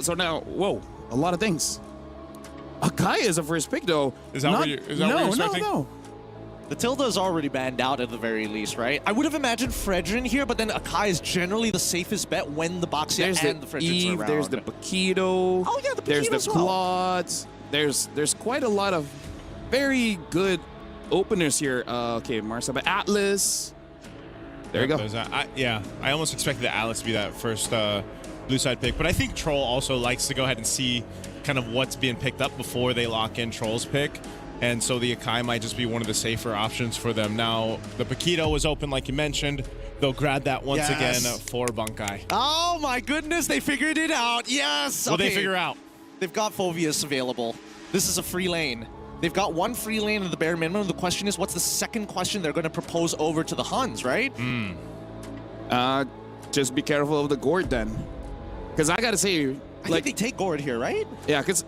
so now, whoa, a lot of things. Akai is a first pick, though. Is that what you're expecting? No. The Tilda is already banned out at the very least, right? I would have imagined Fredrin here, but then Akai is generally the safest bet when the Boxia and the Fredrins Eve, are around. there's the Paquito. Oh yeah, the Paquito there's the as well. Quads. There's quite a lot of very good openers here. Okay, Marcel, but Atlas. There you go. I almost expected the Atlas to be that first blue side pick, but I think Troll also likes to go ahead and see kind of what's being picked up before they lock in Troll's pick. And so the Akai might just be one of the safer options for them. Now, the Paquito is open, like you mentioned. They'll grab that once again for Bunkai. Oh my goodness, they figured it out. Yes. What they figure out? They've got Phoveus available. This is a free lane. They've got one free lane at the bare minimum. The question is, what's the second question they're going to propose over to the Huns, right? Just be careful of the Gord then. Because I got to say, I think they take Gord here, right? Yeah, because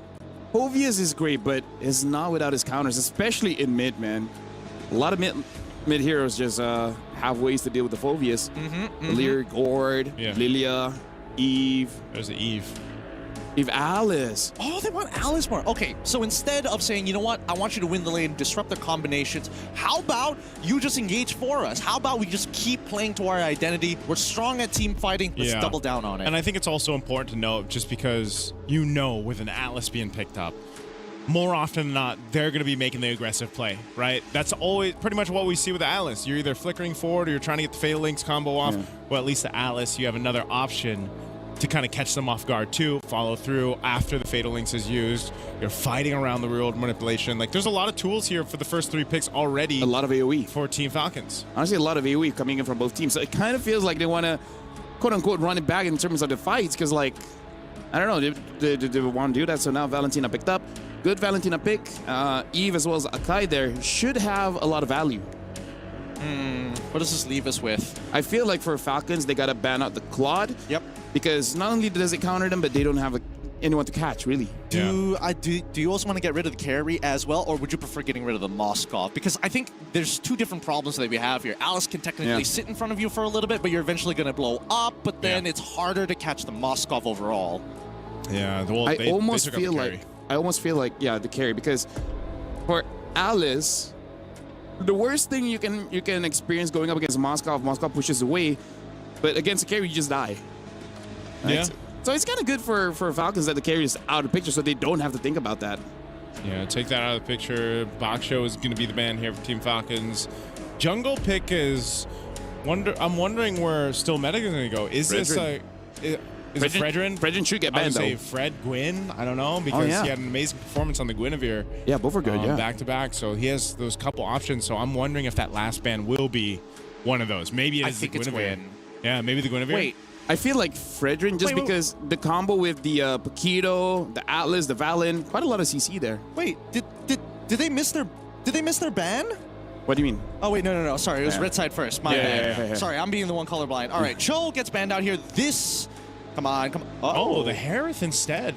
Phoveus is great, but is not without his counters, especially in mid, man. A lot of mid heroes just have ways to deal with the Phoveus. Lear, Gord, Lilia, Eve. There's the Eve. Eve Alice. Oh, they want Alice more. Okay, so instead of saying, you know what, I want you to win the lane, disrupt their combinations, how about you just engage for us? How about we just keep playing to our identity? We're strong at team fighting. Let's double down on it. And I think it's also important to note, just because you know with an Atlas being picked up, more often than not, they're going to be making the aggressive play, right? That's always pretty much what we see with the Atlas. You're either flickering forward or you're trying to get the Fatal Links combo off. Well, at least the Atlas, you have another option to kind of catch them off guard too, follow through after the Fatal Links is used. You're fighting around the real manipulation. Like, there's a lot of tools here for the first 3 picks already. A lot of AoE. For Team Falcons. Honestly, a lot of AoE coming in from both teams. So it kind of feels like they want to, quote-unquote, run it back in terms of the fights, because, like, I don't know, they want to do that. So now Valentina picked up. Good Valentina pick. Eve as well as Akai there should have a lot of value. What does this leave us with? I feel like for Falcons, they got to ban out the Claude. Yep. Because not only does it counter them, but they don't have anyone to catch, really. Do you also want to get rid of the carry as well, or would you prefer getting rid of the Moskov? Because I think there's 2 different problems that we have here. Alice can technically sit in front of you for a little bit, but you're eventually going to blow up, but then it's harder to catch the Moskov overall. Yeah, well, I almost feel like, yeah, the carry, because for Alice, the worst thing you can experience going up against Moskov pushes away, but against the carry, you just die. Right? Yeah. So it's kind of good for Falcons that the carry is out of the picture, so they don't have to think about that. Yeah, take that out of the picture. Baksho is going to be the man here for Team Falcons. Jungle pick is... I'm wondering where Still Meta is going to go. Is this like... Is it Fredrin? Fredrin should get banned, I would say Fred Gwyn. I don't know, because he had an amazing performance on the Guinevere. Yeah, both are good, back to back. So he has those couple options. So I'm wondering if that last ban will be one of those. Maybe it's the Guinevere. Yeah, maybe the Guinevere. Wait. I feel like Fredrin, just because the combo with the Paquito, the Atlas, the Valen, quite a lot of CC there. Wait, did they miss their ban? What do you mean? Oh wait, no. Sorry, it was red side first. My bad. Yeah. Sorry, I'm being the one colorblind. All right, Cho gets banned out here. Come on. Oh, the Harith instead.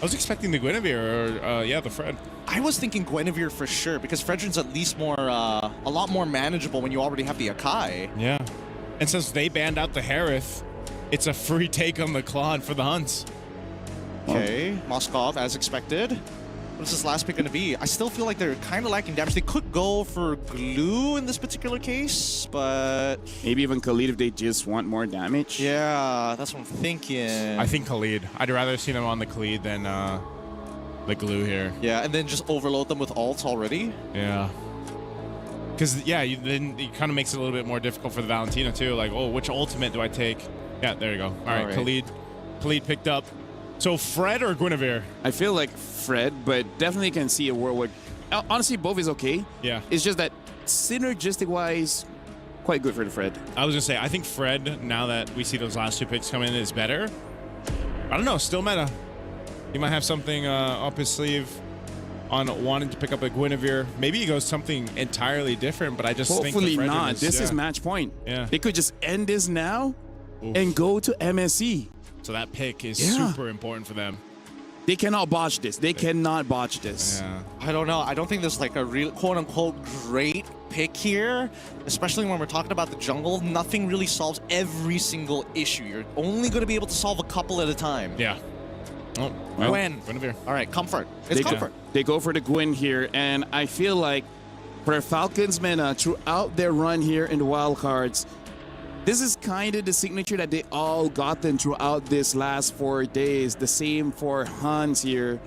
I was expecting the Guinevere or the Fred. I was thinking Guinevere for sure, because Fredrin's at least a lot more manageable when you already have the Akai. Yeah. And since they banned out the Harith, it's a free take on the Claude for the Huns. Okay, Moskov as expected. What is this last pick going to be? I still feel like they're kind of lacking damage. They could go for glue in this particular case, but... Maybe even Khalid if they just want more damage. Yeah, that's what I'm thinking. I think Khalid. I'd rather see them on the Khalid than the glue here. Yeah, and then just overload them with ults already. Yeah. Because, then it kind of makes it a little bit more difficult for the Valentina, too. Like, oh, which ultimate do I take? Yeah, there you go. All right. Khalid picked up. So, Fred or Guinevere? I feel like Fred, but definitely can see a world where... Honestly, both is okay. Yeah. It's just that synergistic-wise, quite good for the Fred. I was going to say, I think Fred, now that we see those last 2 picks come in, is better. I don't know. Still meta. He might have something up his sleeve on wanting to pick up a Guinevere. Maybe he goes something entirely different, but I just think hopefully not. This is match point. Yeah. They could just end this now and go to MSC. So that pick is super important for them. They cannot botch this. They cannot botch this. Yeah. I don't know. I don't think there's like a real quote-unquote great pick here, especially when we're talking about the jungle. Nothing really solves every single issue. You're only going to be able to solve a couple at a time. Yeah. Oh, well, Gwen. Guinevere. All right, comfort. It's comfort. They go for the Gwyn here, and I feel like for Falcons Mena, throughout their run here in the wildcards, this is kind of the signature that they all gotten throughout this last 4 days. The same for Huns here.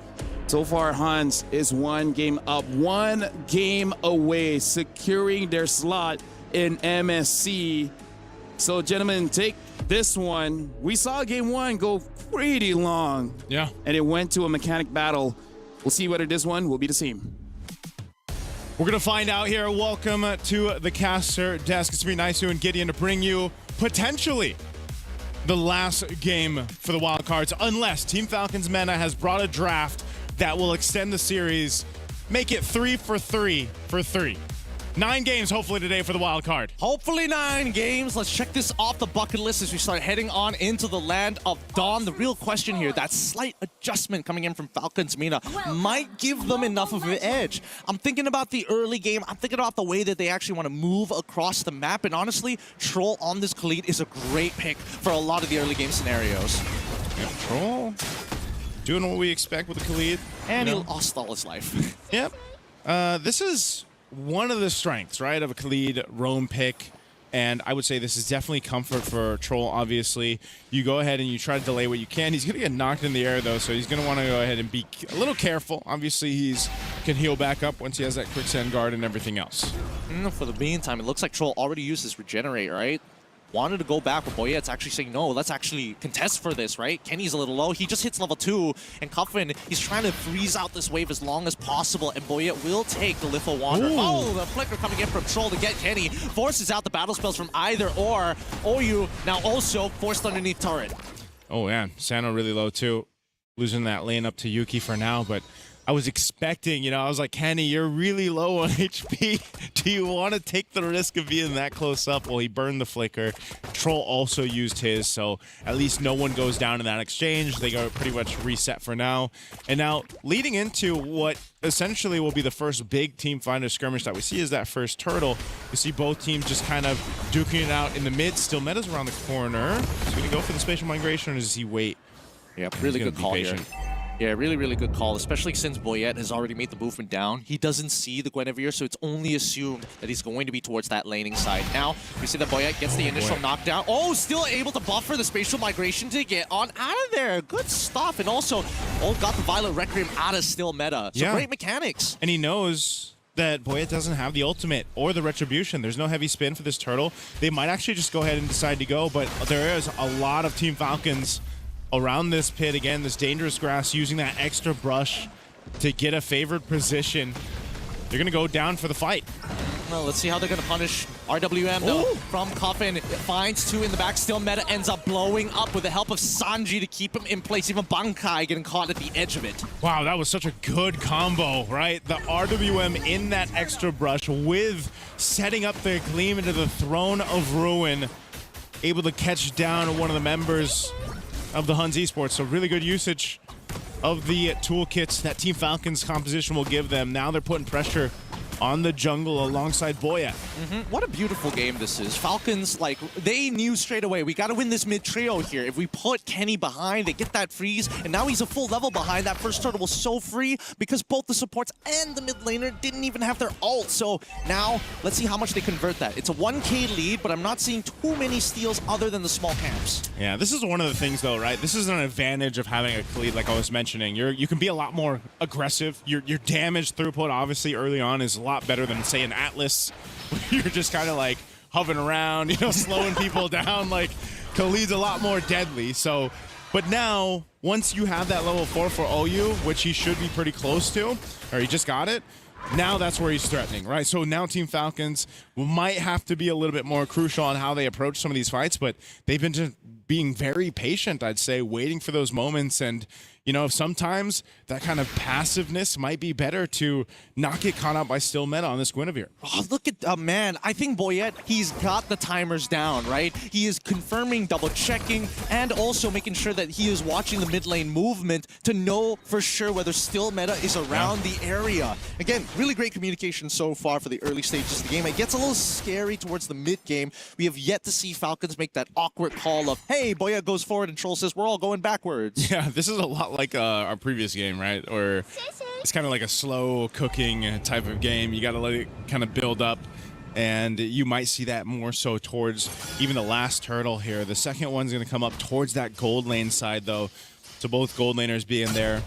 So far, Huns is 1 game up, 1 game away, securing their slot in MSC. So, gentlemen, take this one. We saw game 1 go pretty long. Yeah. And it went to a mechanic battle. We'll see whether this one will be the same. We're going to find out here. Welcome to the caster desk. It's me, Nisu, and Gideon to bring you potentially the last game for the wildcards, unless Team Falcons Mena has brought a draft that will extend the series, make it 3 for 3 for 3. 9 games, hopefully, today for the wild card. Hopefully 9 games. Let's check this off the bucket list as we start heading on into the land of Dawn. The real question here, that slight adjustment coming in from Falcons Mena might give them enough of an edge. I'm thinking about the early game. I'm thinking about the way that they actually want to move across the map. And honestly, Troll on this Khalid is a great pick for a lot of the early game scenarios. Yeah, Troll doing what we expect with the Khalid. And he lost all his life. Yep. This is one of the strengths, right, of a Khalid roam pick, and I would say this is definitely comfort for Troll, obviously. You go ahead and you try to delay what you can. He's going to get knocked in the air, though, so he's going to want to go ahead and be a little careful. Obviously, he's can heal back up once he has that quicksand guard and everything else. For the meantime, it looks like Troll already used his regenerate, right? Wanted to go back, but Boyette's actually saying, no, let's actually contest for this, right? Kenny's a little low. He just hits level 2, and Cuffin, he's trying to freeze out this wave as long as possible, and Boyette will take the Litho Wander. Ooh. Oh, the flicker coming in from Troll to get Kenny. Forces out the battle spells from either or. Oyu now also forced underneath turret. Oh, yeah. Sano really low, too. Losing that lane up to Yuki for now, but I was expecting, I was like, Kenny, you're really low on HP. Do you want to take the risk of being that close up? Well, he burned the flicker. Troll also used his, so at least no one goes down in that exchange. They go pretty much reset for now. And now, leading into what essentially will be the first big team finder skirmish that we see is that first turtle. You see both teams just kind of duking it out in the mid. Still Meta's around the corner. He's going to go for the spatial migration, or does he wait? Yeah, really good call here. Yeah, really, really good call, especially since Boyette has already made the movement down. He doesn't see the Guinevere, so it's only assumed that he's going to be towards that laning side. Now, we see that Boyette gets the initial knockdown. Oh, still able to buffer the spatial migration to get on out of there. Good stuff. And also, got the Violet Requiem out of still meta. So great mechanics. And he knows that Boyette doesn't have the ultimate or the retribution. There's no heavy spin for this turtle. They might actually just go ahead and decide to go, but there is a lot of Team Falcons around this pit. Again, this dangerous grass, using that extra brush to get a favored position. They're going to go down for the fight. Well, let's see how they're going to punish RWM, though. From Coffin, it finds 2 in the back. Still Meta ends up blowing up with the help of Sanji to keep him in place. Even Bankai getting caught at the edge of it. Wow, that was such a good combo, right? The RWM in that extra brush with setting up the Gleam into the Throne of Ruin. Able to catch down one of the members of the Huns Esport. So really good usage of the toolkits that Team Falcons composition will give them. Now they're putting pressure on the jungle alongside Boya. What a beautiful game this is. Falcons, like, they knew straight away, we got to win this mid-trio here. If we put Kenny behind, they get that freeze, and now he's a full level behind. That first turtle was so free because both the supports and the mid laner didn't even have their ult. So now, let's see how much they convert that. It's a 1K lead, but I'm not seeing too many steals other than the small camps. Yeah, this is one of the things, though, right? This is an advantage of having a lead, like I was mentioning. You can be a lot more aggressive. Your damage throughput, obviously, early on is a lot better than, say, an Atlas. You're just kind of like hovering around, slowing people down. Like, Khalid's a lot more deadly. So, but now, once you have that level 4 for OU, which he should be pretty close to, or he just got it, now that's where he's threatening, right? So now Team Falcons might have to be a little bit more crucial on how they approach some of these fights, but they've been just being very patient, I'd say, waiting for those moments. And, sometimes that kind of passiveness might be better to not get caught out by still meta on this Guinevere. Oh, look at, man, I think Boyette, he's got the timers down, right? He is confirming, double-checking, and also making sure that he is watching the mid lane movement to know for sure whether still meta is around the area. Again, Really great communication so far for the early stages of the game. It gets a little scary towards the mid-game. We have yet to see Falcons make that awkward call of, hey, Boya goes forward and Troll says, we're all going backwards. Yeah, this is a lot like our previous game, right? Or it's kind of like a slow cooking type of game. You got to let it kind of build up. And you might see that more so towards even the last turtle here. The second one's going to come up towards that gold lane side, though. So both gold laners being there.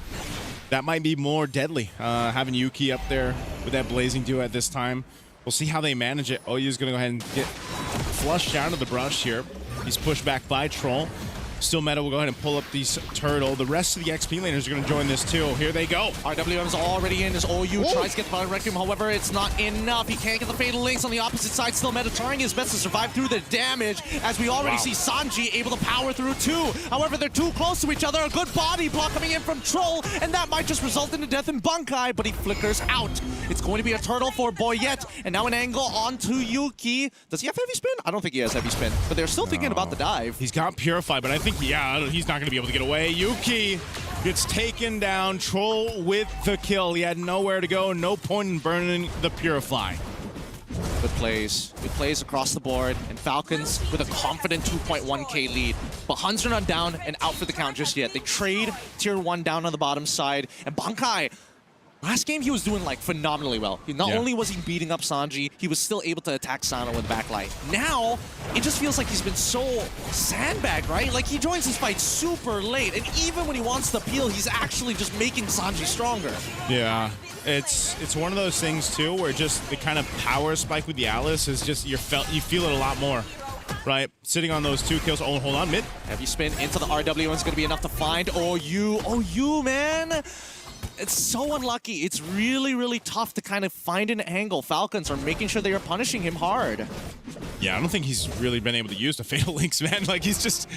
That might be more deadly, having Ewc up there with that blazing duo at this time. We'll see how they manage it. OU's going to go ahead and get flushed out of the brush here. He's pushed back by Troll. Still Meta will go ahead and pull up these turtle. The rest of the XP laners are going to join this too. Here they go. RWM's already in as OU tries to get the Violent Requiem. However, it's not enough. He can't get the Fatal Links on the opposite side. Still Meta trying his best to survive through the damage, as we already see Sanji able to power through too. However, they're too close to each other. A good body block coming in from Troll, and that might just result in a death in Bunkai, but he flickers out. It's going to be a turtle for Boyette, and now an angle onto Ewc. Does he have heavy spin? I don't think he has heavy spin, but they're still thinking about the dive. He's got Purify, but I think, yeah, he's not going to be able to get away. Ewc gets taken down. Troll with the kill. He had nowhere to go. No point in burning the Purify. Good plays across the board, and Falcons with a confident 2.1k lead. But Huns are not down and out for the count just yet. They trade tier 1 down on the bottom side, and Bunkai, last game he was doing like phenomenally well. Not only was he beating up Sanji, he was still able to attack Sano in the backlight. Now, it just feels like he's been so sandbagged, right? Like he joins his fight super late, and even when he wants to peel, he's actually just making Sanji stronger. Yeah, it's one of those things too where just the kind of power spike with the Alice is just you feel it a lot more. Right, sitting on those 2 kills. Oh, hold on, mid. Heavy spin into the RW, it's going to be enough to find OU, man. It's so unlucky. It's really, really tough to kind of find an angle. Falcons are making sure they are punishing him hard. Yeah, I don't think he's really been able to use the Fatal Links, man. Like, he's just,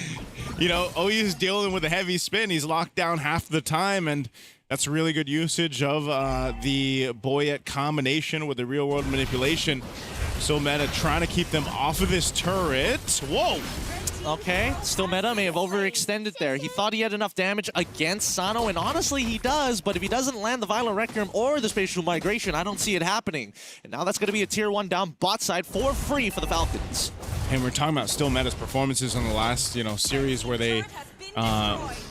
you know, OU's dealing with a heavy spin. He's locked down half the time, and that's really good usage of the Boyette combination with the real-world manipulation. So Meta trying to keep them off of this turret. Whoa! Okay, still Meta may have overextended there. He thought he had enough damage against Sano, and honestly he does, but if he doesn't land the Violent Requiem or the Spatial Migration, I don't see it happening. And now that's going to be a tier 1 down bot side for free for the Falcons. And we're talking about still Meta's performances on the last, series where they,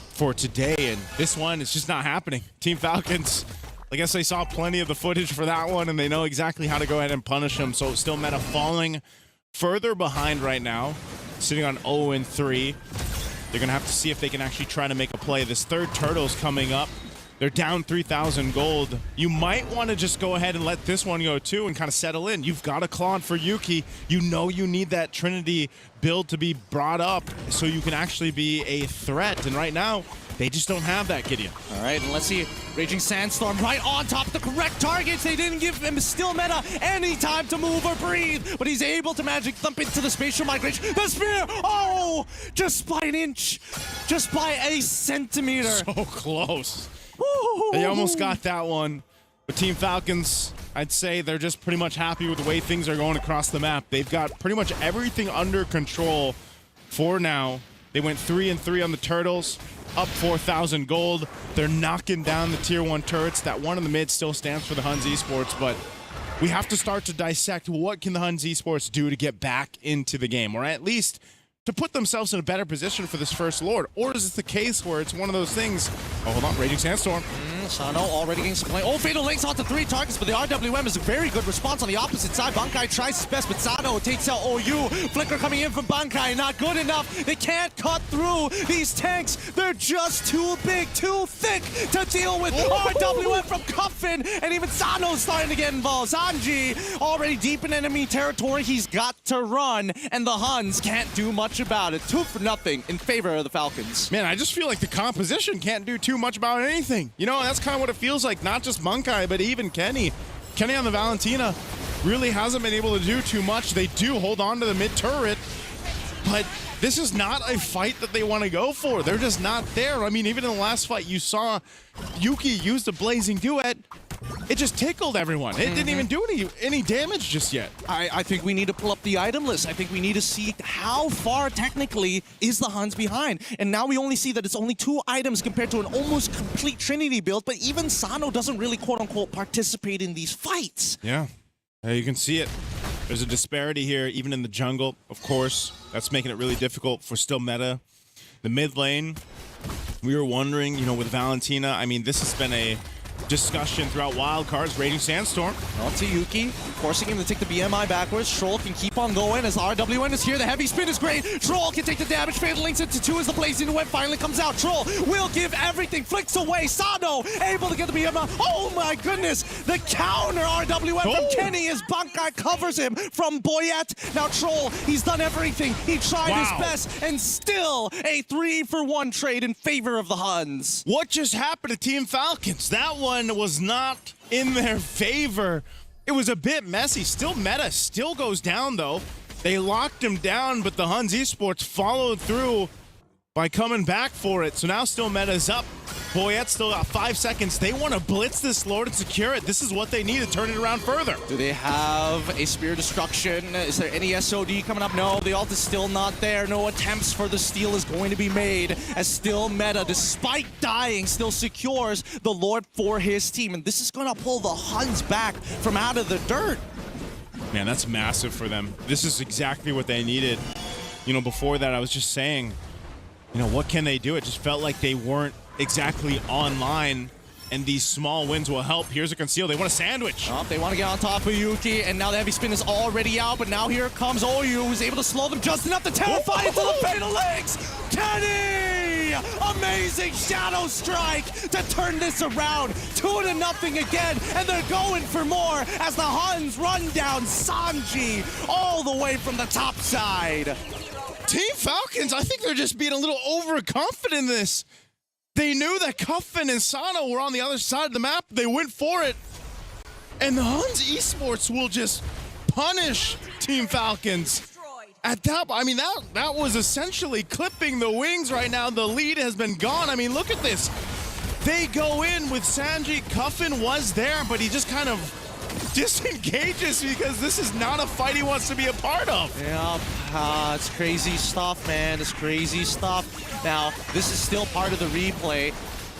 for today, and this one, it's just not happening. Team Falcons, I guess they saw plenty of the footage for that one, and they know exactly how to go ahead and punish them. So still Meta falling further behind right now, sitting on 0-3. They're going to have to see if they can actually try to make a play. This third turtle's coming up. They're down 3,000 gold. You might want to just go ahead and let this one go too and kind of settle in. You've got a Claude for Ewc. You know you need that Trinity build to be brought up so you can actually be a threat. And right now, they just don't have that, Gideon. All right, and let's see. Raging Sandstorm right on top of the correct targets. They didn't give him still Meta any time to move or breathe, but he's able to magic thump into the Spatial Migration. The spear! Oh! Just by an inch. Just by a centimeter. So close. They almost got that one. But Team Falcons, I'd say they're just pretty much happy with the way things are going across the map. They've got pretty much everything under control for now. They went 3-3 on the turtles, up 4,000 gold. They're knocking down the tier 1 turrets. That one in the mid still stands for the Huns Esports, but we have to start to dissect what can the Huns Esports do to get back into the game, or at least to put themselves in a better position for this first Lord. Or is it the case where it's one of those things? Oh, hold on, Raging Sandstorm. Sano already getting some play. Oh, Fatal Links onto 3 targets, but the RWM is a very good response on the opposite side. Bunkai tries his best, but Sano takes out OU. Flicker coming in from Bunkai, not good enough. They can't cut through these tanks. They're just too big, too thick to deal with. RWM from Cuffin, and even Sano's starting to get involved. Sanji already deep in enemy territory. He's got to run, and the Huns can't do much about it. 2-0 in favor of the Falcons. Man, I just feel like the composition can't do too much about anything. You know, that's kind of what it feels like. Not just Bunkai, but even Kenny. Kenny on the Valentina really hasn't been able to do too much. They do hold on to the mid turret, but This is not a fight that they want to go for. They're just not there. I mean, even in the last fight, you saw Yuki use the Blazing Duet. It just tickled everyone. It didn't even do any damage just yet. I think we need to pull up the item list. I think we need to see how far technically is the Huns behind. And now we only see that it's only 2 items compared to an almost complete Trinity build, but even Sano doesn't really quote-unquote participate in these fights. Yeah, you can see it. There's a disparity here, even in the jungle, of course. That's making it really difficult for still meta. The mid lane, we were wondering, you know, with Valentina, I mean, this has been a discussion throughout Wildcards. Raging Sandstorm. On to Yuki, forcing him to take the BMI backwards. Troll can keep on going as RWN is here. The heavy spin is great. Troll can take the damage. Fatal links into 2 as the Blazing Duet finally comes out. Troll will give everything. Flicks away. Sano able to get the BMI. Oh my goodness. The counter RWN from Kenny as Bankai covers him from Boyette. Now Troll, he's done everything. He tried his best and still a 3-for-1 trade in favor of the Huns. What just happened to Team Falcons? That one was not in their favor. It was a bit messy. Still meta still goes down though. They locked him down, but the Huns Esports followed through by coming back for it. So now still meta's up. Boyette still got 5 seconds. They want to blitz this Lord and secure it. This is what they need to turn it around further. Do they have a Spear Destruction? Is there any SOD coming up? No, the ult is still not there. No attempts for the steal is going to be made as still meta, despite dying, still secures the Lord for his team. And this is going to pull the Huns back from out of the dirt. Man, that's massive for them. This is exactly what they needed. You know, before that, I was just saying, you know, what can they do? It just felt like they weren't exactly online, and these small wins will help. Here's a conceal. They want a sandwich. Oh, they want to get on top of Yuki, and now the heavy spin is already out, but now here comes Oyu, who's able to slow them just enough to terrify into the fatal legs. Kenny! Amazing shadow strike to turn this around. 2-0 again, and they're going for more as the Huns run down Sanji all the way from the top side. Team Falcons, I think they're just being a little overconfident in this. They knew that Cuffin and Sano were on the other side of the map. They went for it. And the Huns Esports will just punish Team Falcons. At that, I mean, that was essentially clipping the wings right now. The lead has been gone. I mean, look at this. They go in with Sanji. Cuffin was there, but he just kind of disengages because this is not a fight he wants to be a part of. Yeah, it's crazy stuff, man. It's crazy stuff. Now, this is still part of the replay.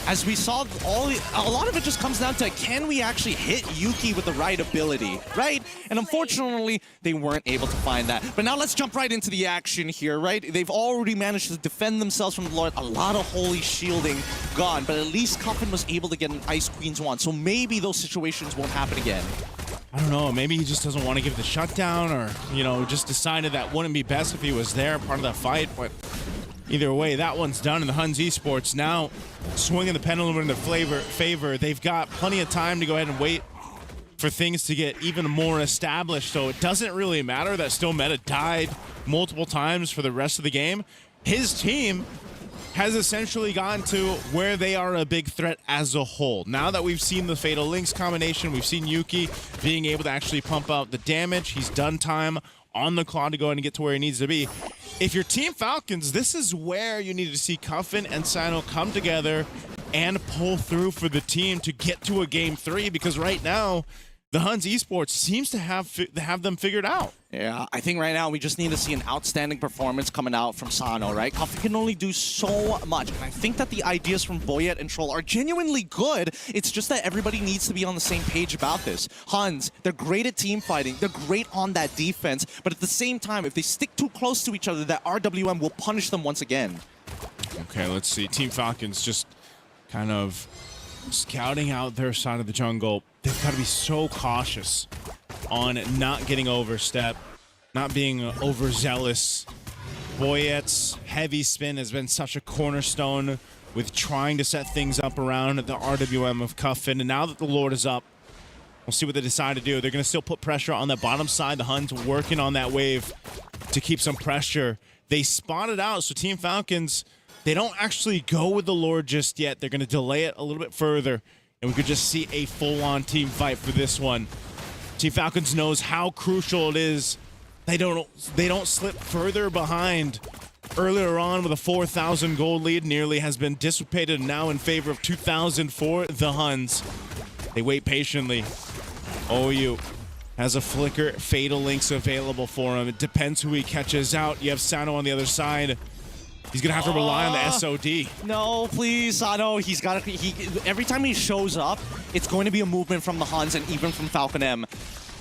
As we saw, a lot of it just comes down to, can we actually hit Yuki with the right ability, right? And unfortunately, they weren't able to find that. But now let's jump right into the action here, right? They've already managed to defend themselves from the Lord. A lot of holy shielding gone, but at least Cuffin was able to get an Ice Queen's wand, so maybe those situations won't happen again. I don't know, maybe he just doesn't want to give the shutdown, or, you know, just decided that wouldn't be best if he was there, part of that fight, but either way, that one's done, and the Huns Esports now swinging the pendulum in their favor. They've got plenty of time to go ahead and wait for things to get even more established, so it doesn't really matter that still meta died multiple times for the rest of the game. His team has essentially gotten to where they are a big threat as a whole. Now that we've seen the Fatal Links combination, we've seen Yuki being able to actually pump out the damage. He's done time on the clock to go ahead and get to where he needs to be. If you're Team Falcons, this is where you need to see Cuffin and Sino come together and pull through for the team to get to a Game 3, because right now, the Huns Esports seems to have them figured out. Yeah, I think right now we just need to see an outstanding performance coming out from Sano, right? Cuffin can only do so much, and I think that the ideas from Boyette and Troll are genuinely good. It's just that everybody needs to be on the same page about this. Huns, they're great at team fighting, they're great on that defense, but at the same time, if they stick too close to each other, that RWM will punish them once again. Okay, let's see. Team Falcons just kind of scouting out their side of the jungle. They've got to be so cautious on not getting overstep, not being overzealous. Boyette's heavy spin has been such a cornerstone with trying to set things up around the RWM of Cuffin, and now that the Lord is up, we'll see what they decide to do. They're going to still put pressure on the bottom side. The Huns working on that wave to keep some pressure. They spot it out, so Team Falcons, they don't actually go with the Lord just yet. They're going to delay it a little bit further, and we could just see a full-on team fight for this one. Team Falcons knows how crucial it is. They don't slip further behind earlier on with a 4,000 gold lead nearly has been dissipated, now in favor of 2,000 for the Huns. They wait patiently. OU has a flicker, Fatal Links available for him. It depends who he catches out. You have Sano on the other side. He's gonna have to rely on the SOD. No, please, Sano. He's got to. Every time he shows up, it's going to be a movement from the Huns and even from Falcon M.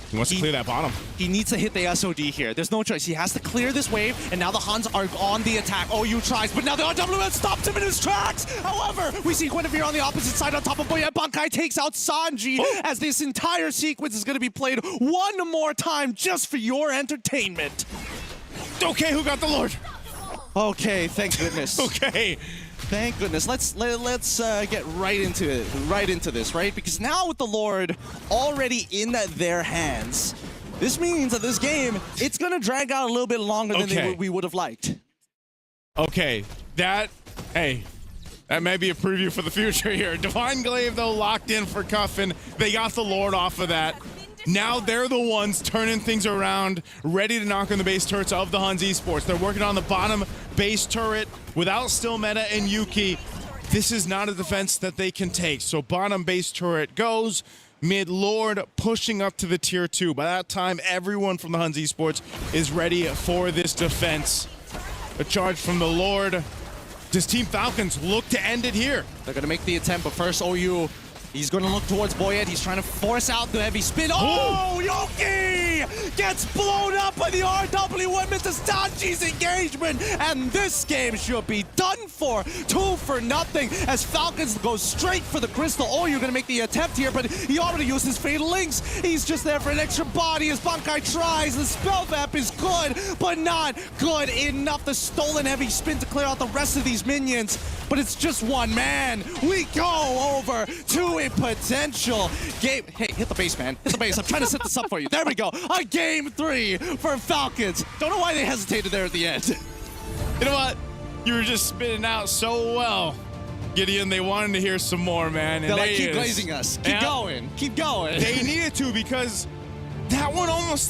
He wants to clear that bottom. He needs to hit the SOD here. There's no choice. He has to clear this wave, and now the Huns are on the attack. OU tries, but now the RWS stops him in his tracks. However, we see Guinevere on the opposite side on top of Boyette. Bankai takes out Sanji as this entire sequence is going to be played one more time just for your entertainment. Okay, who got the Lord? Okay, thank goodness. Okay. Thank goodness. Let's get right into this, right? Because now with the Lord already in their hands, this means that this game, it's gonna drag out a little bit longer than we would have liked. Okay, that may be a preview for the future here. Divine Glaive, though, locked in for Cuffin. They got the Lord off of that. Now they're the ones turning things around, ready to knock on the base turrets of the Huns Esports. They're working on the bottom base turret without Still Meta and Ewc. This is not a defense that they can take. So bottom base turret goes, mid Lord pushing up to the tier 2. By that time, everyone from the Huns Esports is ready for this defense. A charge from the Lord. Does Team Falcons look to end it here? They're going to make the attempt, but first OU, he's going to look towards Boyette. He's trying to force out the heavy spin. Oh, Ewc gets blown up by the RWM into Sanji's engagement. And this game should be done for. 2-0 as Falcons go straight for the crystal. Oh, you're going to make the attempt here, but he already used his Fatal Links. He's just there for an extra body as Bankai tries. The spell vap is good, but not good enough. The stolen heavy spin to clear out the rest of these minions. But it's just one man. We go over to a potential game. Hey, hit the base, man. Hit the base. I'm trying to set this up for you. There we go. A game 3 for Falcons. Don't know why they hesitated there at the end. You know what? You were just spitting out so well, Gideon. They wanted to hear some more, man. They're like, keep glazing us. Keep going. Keep going. They needed to, because that one almost slipped